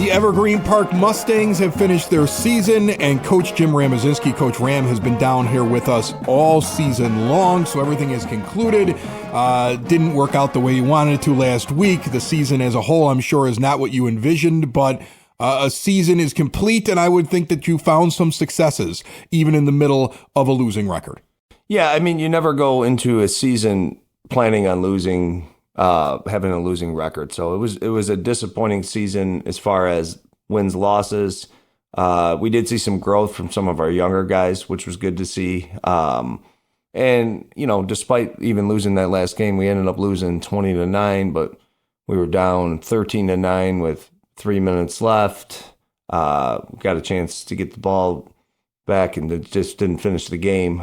The Evergreen Park Mustangs have finished their season, and Coach Jim Ramazinski, Coach Ram, has been down here with us all season long, so everything is concluded. Didn't work out the way you wanted it to last week. The season as a whole, I'm sure, is not what you envisioned, but a season is complete, and I would think that you found some successes, even in the middle of a losing record. Yeah, I mean, you never go into a season planning on losing, having a losing record. So it was a disappointing season as far as wins, losses. We did see some growth from some of our younger guys, which was good to see. And, you know, despite even losing that last game, we ended up losing 20-9, but we were down 13-9 with 3 minutes left. Got a chance to get the ball back and just didn't finish the game.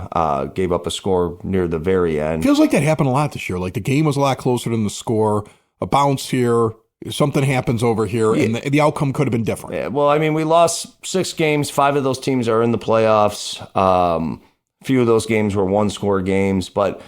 Gave up a score near the very end. Feels like that happened a lot this year. Like the game was a lot closer than the score. A bounce here, something happens over here, and the outcome could have been different. Yeah, well, I mean, we lost 6 games. 5 of those teams are in the playoffs. A few of those games were one-score games, but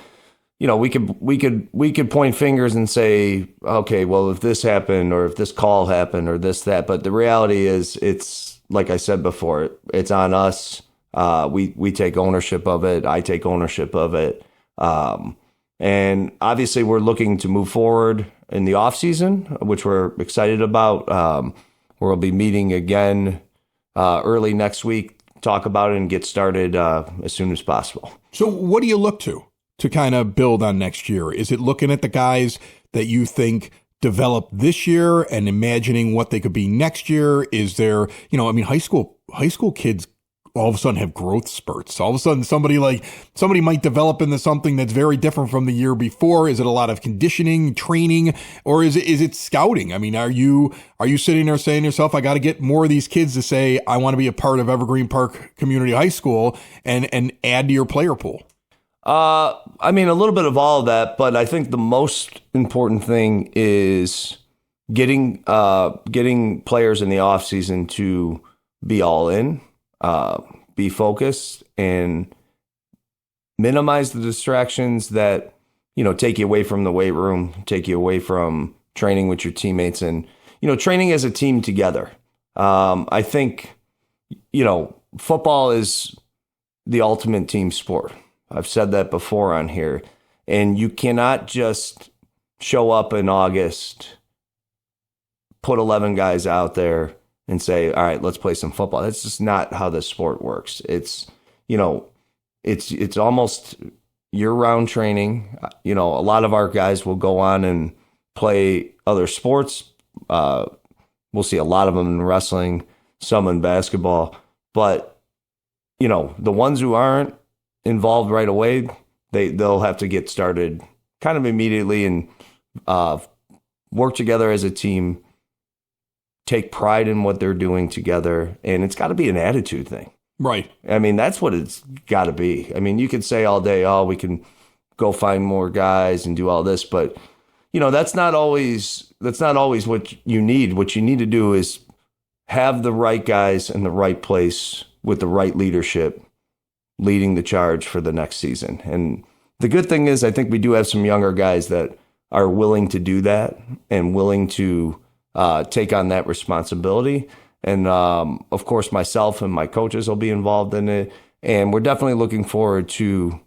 you know, we could point fingers and say, okay, well, if this happened or if this call happened or this, that, but the reality is it's, like I said before, it's on us. We take ownership of it. I take ownership of it. And obviously we're looking to move forward in the offseason, which we're excited about. We'll be meeting again early next week, talk about it and get started as soon as possible. So what do you look to kind of build on next year? Is it looking at the guys that you think develop this year and imagining what they could be next year? Is there, you know, I mean, high school kids all of a sudden have growth spurts. All of a sudden somebody might develop into something that's very different from the year before. Is it a lot of conditioning, training, or is it scouting? I mean, are you sitting there saying to yourself, I got to get more of these kids to say, I want to be a part of Evergreen Park Community High School and add to your player pool? I mean, a little bit of all of that, but I think the most important thing is getting players in the offseason to be all in, be focused, and minimize the distractions that, you know, take you away from the weight room, take you away from training with your teammates and, you know, training as a team together. I think, you know, football is the ultimate team sport. I've said that before on here. And you cannot just show up in August, put 11 guys out there and say, all right, let's play some football. That's just not how this sport works. It's, you know, it's almost year-round training. You know, a lot of our guys will go on and play other sports. We'll see a lot of them in wrestling, some in basketball. But, you know, the ones who aren't involved right away, they'll have to get started kind of immediately and work together as a team, take pride in what they're doing together, and it's got to be an attitude thing. Right. I mean, that's what it's got to be. I mean, you could say all day, oh, we can go find more guys and do all this, but you know, that's not always what you need. What you need to do is have the right guys in the right place with the right leadership leading the charge for the next season. And the good thing is I think we do have some younger guys that are willing to do that and willing to take on that responsibility. And of course, myself and my coaches will be involved in it. And we're definitely looking forward to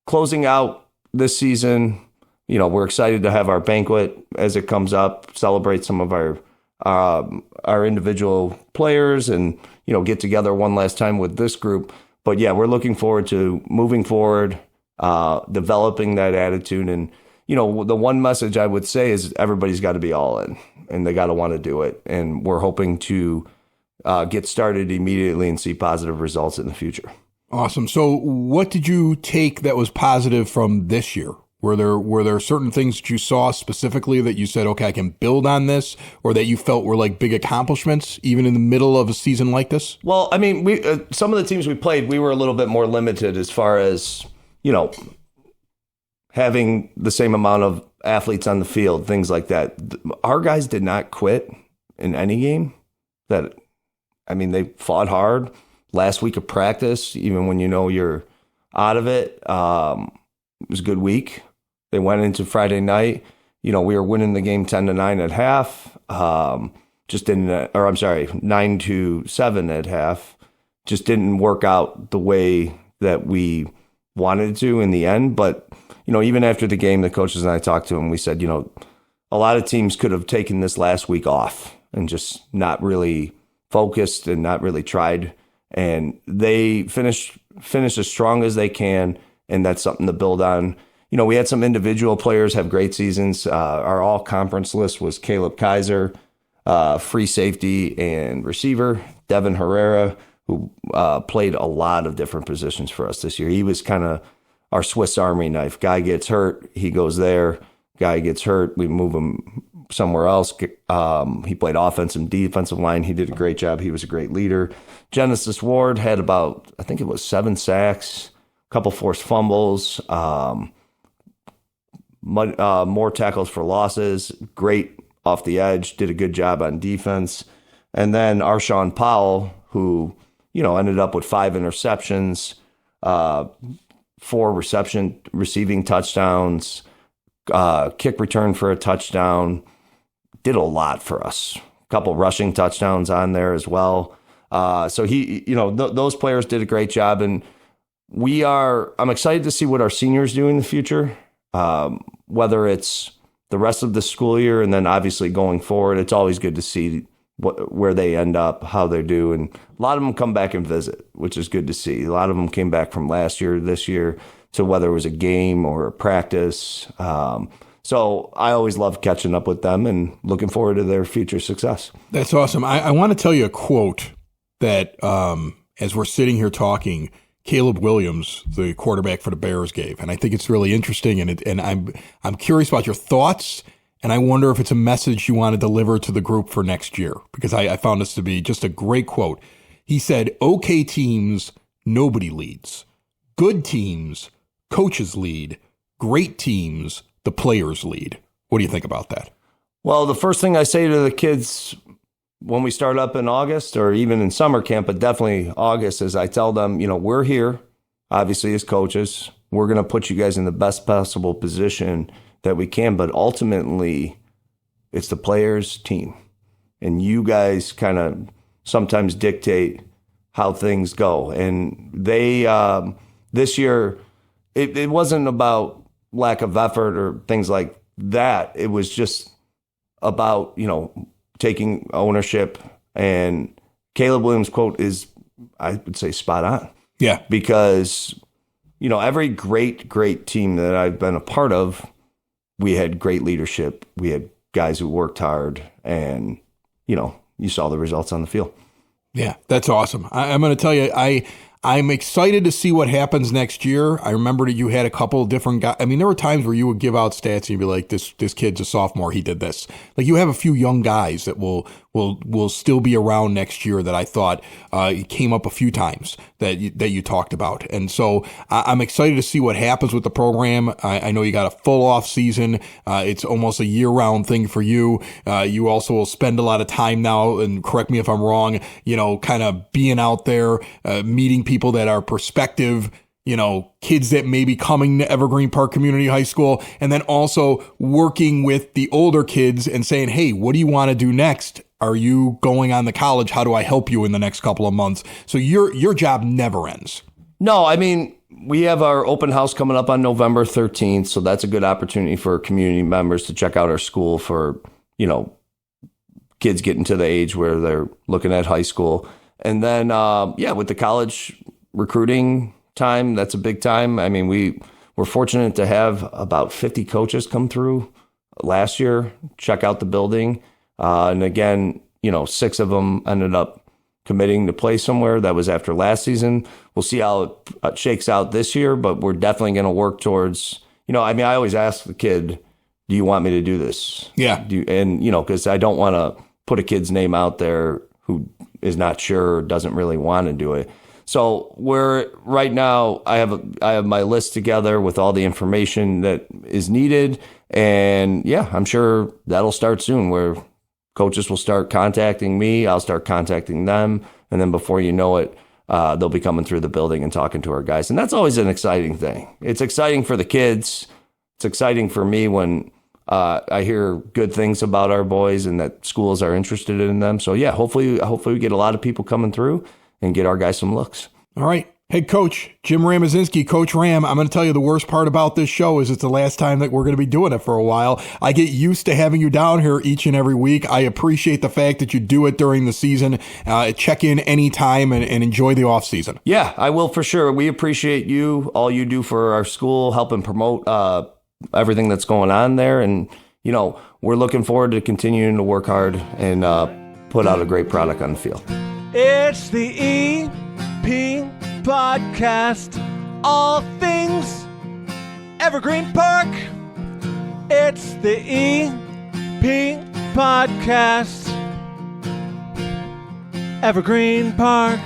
closing out this season. You know, we're excited to have our banquet as it comes up, celebrate some of our individual players and, you know, get together one last time with this group. But yeah, we're looking forward to moving forward, developing that attitude. And, you know, the one message I would say is everybody's got to be all in and they got to want to do it. And we're hoping to get started immediately and see positive results in the future. Awesome. So what did you take that was positive from this year? Were there certain things that you saw specifically that you said, okay, I can build on this, or that you felt were like big accomplishments even in the middle of a season like this? Well, I mean, we some of the teams we played, we were a little bit more limited as far as, you know, having the same amount of athletes on the field, things like that. Our guys did not quit in any game. They fought hard. Last week of practice, even when you know you're out of it, it was a good week. They went into Friday night. You know, we were winning the game 10-9 at half. just didn't, or I'm sorry, 9-7 at half, just didn't work out the way that we wanted it to in the end. But, even after the game, the coaches and I talked to them, we said, a lot of teams could have taken this last week off and just not really focused and not really tried. And they finish as strong as they can, and that's something to build on. We had some individual players have great seasons. Our all-conference list was Caleb Kaiser, free safety and receiver, Devin Herrera, who played a lot of different positions for us this year. He was kind of our Swiss Army knife. Guy gets hurt, he goes there. Guy gets hurt, we move him somewhere else. He played offensive and defensive line. He did a great job. He was a great leader. Genesis Ward had about, I think it was 7 sacks, a couple forced fumbles, more tackles for losses, great off the edge, did a good job on defense. And then Arshawn Powell, who, ended up with 5 interceptions, 4 receiving touchdowns, kick return for a touchdown, did a lot for us. A couple rushing touchdowns on there as well. So he, those players did a great job. And I'm excited to see what our seniors do in the future. Whether it's the rest of the school year and then obviously going forward, it's always good to see where they end up, how they do. And a lot of them come back and visit, which is good to see. A lot of them came back from last year, this year, to whether it was a game or a practice. So I always love catching up with them and looking forward to their future success. That's awesome. I want to tell you a quote that as we're sitting here talking, Caleb Williams, the quarterback for the Bears, gave, and I think it's really interesting. And I'm curious about your thoughts, and I wonder if it's a message you want to deliver to the group for next year, because I found this to be just a great quote. He said, "Okay teams, nobody leads. Good teams, coaches lead. Great teams, the players lead." What do you think about that? Well, the first thing I say to the kids when we start up in August or even in summer camp, but definitely August, is I tell them, we're here, obviously, as coaches. We're going to put you guys in the best possible position that we can, but ultimately it's the players' team. And you guys kind of sometimes dictate how things go. And they, this year, it wasn't about lack of effort or things like that. It was just about, taking ownership. And Caleb Williams' quote is, I would say, spot on. Yeah. Because, every great team that I've been a part of, we had great leadership. We had guys who worked hard, and, you saw the results on the field. Yeah, that's awesome. I'm going to tell you, I'm excited to see what happens next year. I remember that you had a couple of different guys. I mean, there were times where you would give out stats and you'd be like, this kid's a sophomore, he did this. Like, you have a few young guys that will still be around next year that I thought came up a few times that you talked about. And so I'm excited to see what happens with the program. I know you got a full off season. It's almost a year-round thing for you. You also will spend a lot of time now, and correct me if I'm wrong, kind of being out there, meeting people that are prospective, kids that may be coming to Evergreen Park Community High School, and then also working with the older kids and saying, hey, what do you want to do next? Are you going on to college? How do I help you in the next couple of months? So your job never ends. No, I mean, we have our open house coming up on November 13th. So that's a good opportunity for community members to check out our school for, kids getting to the age where they're looking at high school. And then, with the college recruiting time, that's a big time. I mean, we're fortunate to have about 50 coaches come through last year, check out the building. And again, 6 of them ended up committing to play somewhere. That was after last season. We'll see how it shakes out this year, but we're definitely going to work towards, I always ask the kid, do you want me to do this? Yeah. Because I don't want to put a kid's name out there who is not sure or doesn't really want to do it. So right now, I have my list together with all the information that is needed. And I'm sure that'll start soon, where coaches will start contacting me. I'll start contacting them. And then before you know it, they'll be coming through the building and talking to our guys. And that's always an exciting thing. It's exciting for the kids. It's exciting for me when I hear good things about our boys and that schools are interested in them. So yeah, hopefully we get a lot of people coming through and get our guys some looks. All right. Head coach Jim Ramazinski, Coach Ram, I'm going to tell you the worst part about this show is it's the last time that we're going to be doing it for a while. I get used to having you down here each and every week. I appreciate the fact that you do it during the season. Check in anytime and enjoy the off season. Yeah, I will for sure. We appreciate you, all you do for our school, helping promote everything that's going on there. And, we're looking forward to continuing to work hard and put out a great product on the field. It's the EP Podcast, all things Evergreen Park. It's the EP Podcast, Evergreen Park.